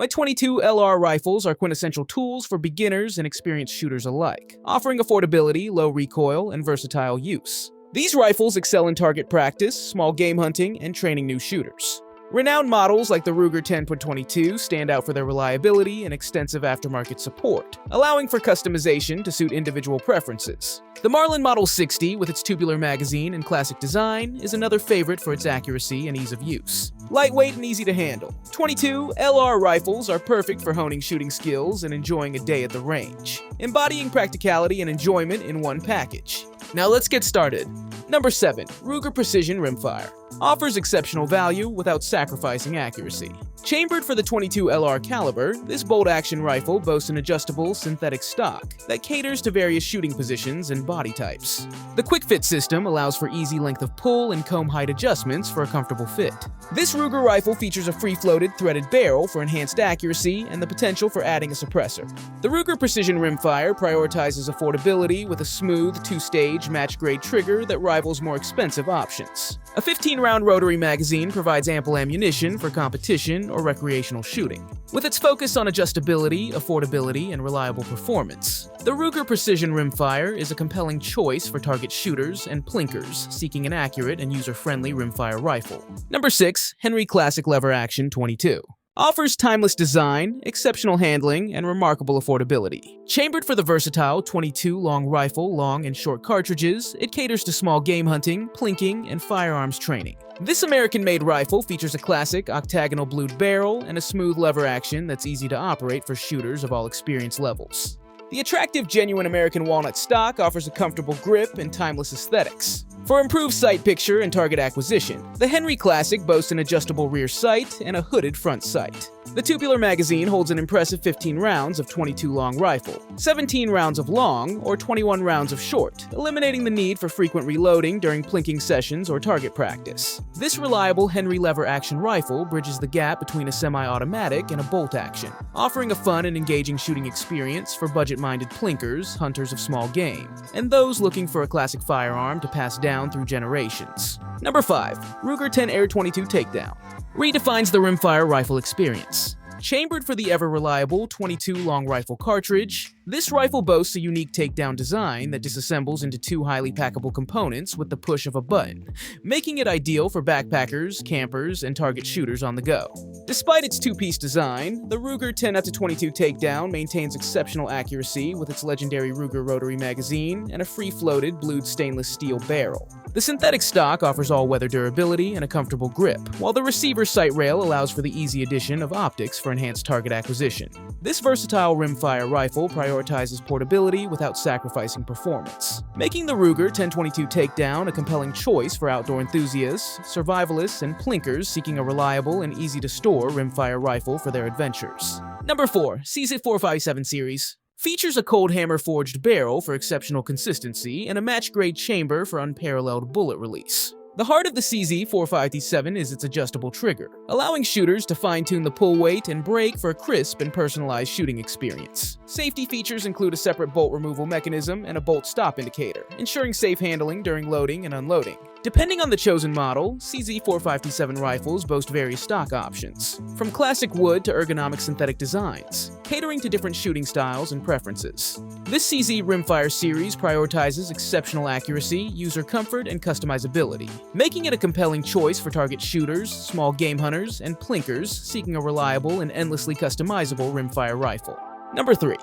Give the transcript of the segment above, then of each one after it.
My .22 LR rifles are quintessential tools for beginners and experienced shooters alike, offering affordability, low recoil, and versatile use. These rifles excel in target practice, small game hunting, and training new shooters. Renowned models like the Ruger 10.22 stand out for their reliability and extensive aftermarket support, allowing for customization to suit individual preferences. The Marlin Model 60, with its tubular magazine and classic design, is another favorite for its accuracy and ease of use. Lightweight and easy to handle, .22 LR rifles are perfect for honing shooting skills and enjoying a day at the range, embodying practicality and enjoyment in one package. Now let's get started. Number 7. Ruger Precision Rimfire. Offers exceptional value without sacrificing accuracy. Chambered for the .22 LR caliber, this bolt-action rifle boasts an adjustable synthetic stock that caters to various shooting positions and body types. The quick-fit system allows for easy length of pull and comb height adjustments for a comfortable fit. This Ruger rifle features a free-floated threaded barrel for enhanced accuracy and the potential for adding a suppressor. The Ruger Precision Rimfire prioritizes affordability with a smooth, two-stage, match-grade trigger that rivals more expensive options. A 15-round rotary magazine provides ample ammunition for competition or recreational shooting. With its focus on adjustability, affordability, and reliable performance, the Ruger Precision Rimfire is a compelling choice for target shooters and plinkers seeking an accurate and user-friendly rimfire rifle. Number 6. Henry Classic Lever Action .22. Offers timeless design, exceptional handling, and remarkable affordability. Chambered for the versatile .22 long rifle, long and short cartridges, it caters to small game hunting, plinking, and firearms training. This American-made rifle features a classic octagonal blued barrel and a smooth lever action that's easy to operate for shooters of all experience levels. The attractive genuine American walnut stock offers a comfortable grip and timeless aesthetics. For improved sight picture and target acquisition, the Henry Classic boasts an adjustable rear sight and a hooded front sight. The tubular magazine holds an impressive 15 rounds of .22 long rifle, 17 rounds of long, or 21 rounds of short, eliminating the need for frequent reloading during plinking sessions or target practice. This reliable Henry lever action rifle bridges the gap between a semi-automatic and a bolt action, offering a fun and engaging shooting experience for budget-minded plinkers, hunters of small game, and those looking for a classic firearm to pass down through generations. Number 5. Ruger 10 Air .22 Takedown. Redefines the rimfire rifle experience. Chambered for the ever-reliable .22 long rifle cartridge, this rifle boasts a unique takedown design that disassembles into two highly packable components with the push of a button, making it ideal for backpackers, campers, and target shooters on the go. Despite its two-piece design, the Ruger 10-22 Takedown maintains exceptional accuracy with its legendary Ruger rotary magazine and a free-floated blued stainless steel barrel. The synthetic stock offers all-weather durability and a comfortable grip, while the receiver sight rail allows for the easy addition of optics for enhanced target acquisition. This versatile rimfire rifle prioritizes portability without sacrificing performance, making the Ruger 10-22 Takedown a compelling choice for outdoor enthusiasts, survivalists, and plinkers seeking a reliable and easy-to-store rimfire rifle for their adventures. Number 4. CZ 457 Series. Features a cold hammer forged barrel for exceptional consistency and a match-grade chamber for unparalleled bullet release. The heart of the CZ 457 is its adjustable trigger, allowing shooters to fine-tune the pull weight and brake for a crisp and personalized shooting experience. Safety features include a separate bolt removal mechanism and a bolt stop indicator, ensuring safe handling during loading and unloading. Depending on the chosen model, CZ 457 rifles boast various stock options, from classic wood to ergonomic synthetic designs, catering to different shooting styles and preferences. This CZ Rimfire series prioritizes exceptional accuracy, user comfort, and customizability, making it a compelling choice for target shooters, small game hunters, and plinkers seeking a reliable and endlessly customizable rimfire rifle. Number 3.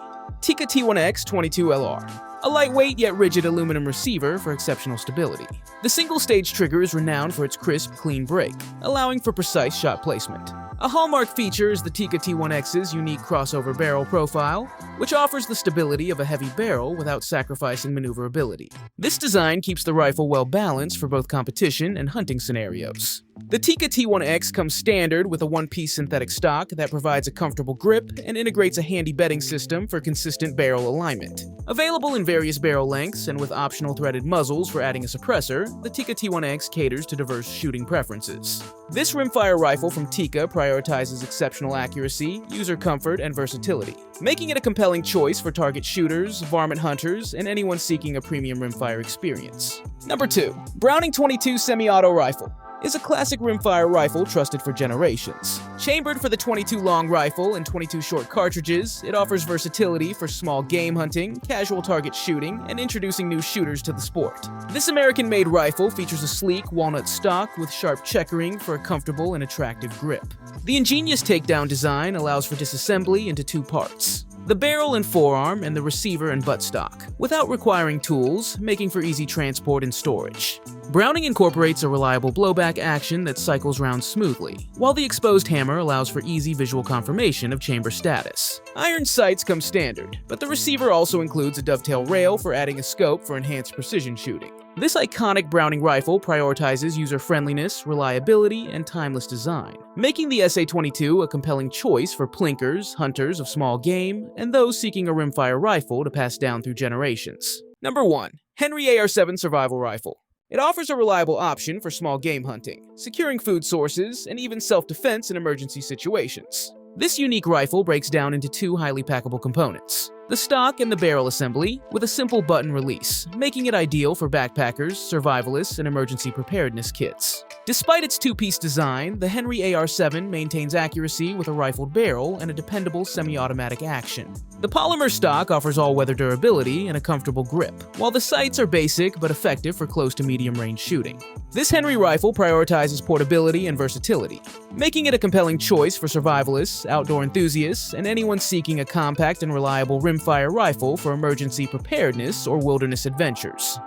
Tikka T1X .22 LR. A lightweight yet rigid aluminum receiver for exceptional stability. The single-stage trigger is renowned for its crisp, clean break, allowing for precise shot placement. A hallmark feature is the Tikka T1X's unique crossover barrel profile, which offers the stability of a heavy barrel without sacrificing maneuverability. This design keeps the rifle well balanced for both competition and hunting scenarios. The Tikka T1X comes standard with a one-piece synthetic stock that provides a comfortable grip and integrates a handy bedding system for consistent barrel alignment. Available in various barrel lengths and with optional threaded muzzles for adding a suppressor, the Tikka T1X caters to diverse shooting preferences. This rimfire rifle from Tikka prioritizes exceptional accuracy, user comfort, and versatility, making it a compelling choice for target shooters, varmint hunters, and anyone seeking a premium rimfire experience. Number 2. Browning .22 Semi-Auto Rifle. is a classic rimfire rifle trusted for generations. Chambered for the 22 long rifle and 22 short cartridges, it offers versatility for small game hunting, casual target shooting, and introducing new shooters to the sport. This American-made rifle features a sleek walnut stock with sharp checkering for a comfortable and attractive grip. The ingenious takedown design allows for disassembly into two parts: the barrel and forearm, and the receiver and buttstock, without requiring tools, making for easy transport and storage. Browning incorporates a reliable blowback action that cycles round smoothly, while the exposed hammer allows for easy visual confirmation of chamber status. Iron sights come standard, but the receiver also includes a dovetail rail for adding a scope for enhanced precision shooting. This iconic Browning rifle prioritizes user-friendliness, reliability, and timeless design, making the SA-22 a compelling choice for plinkers, hunters of small game, and those seeking a rimfire rifle to pass down through generations. Number 1. Henry AR-7 Survival Rifle. It offers a reliable option for small game hunting, securing food sources, and even self-defense in emergency situations. This unique rifle breaks down into two highly packable components: the stock and the barrel assembly, with a simple button release, making it ideal for backpackers, survivalists, and emergency preparedness kits. Despite its two-piece design, the Henry AR-7 maintains accuracy with a rifled barrel and a dependable semi-automatic action. The polymer stock offers all-weather durability and a comfortable grip, while the sights are basic but effective for close to medium-range shooting. This Henry rifle prioritizes portability and versatility, making it a compelling choice for survivalists, outdoor enthusiasts, and anyone seeking a compact and reliable rimfire rifle for emergency preparedness or wilderness adventures.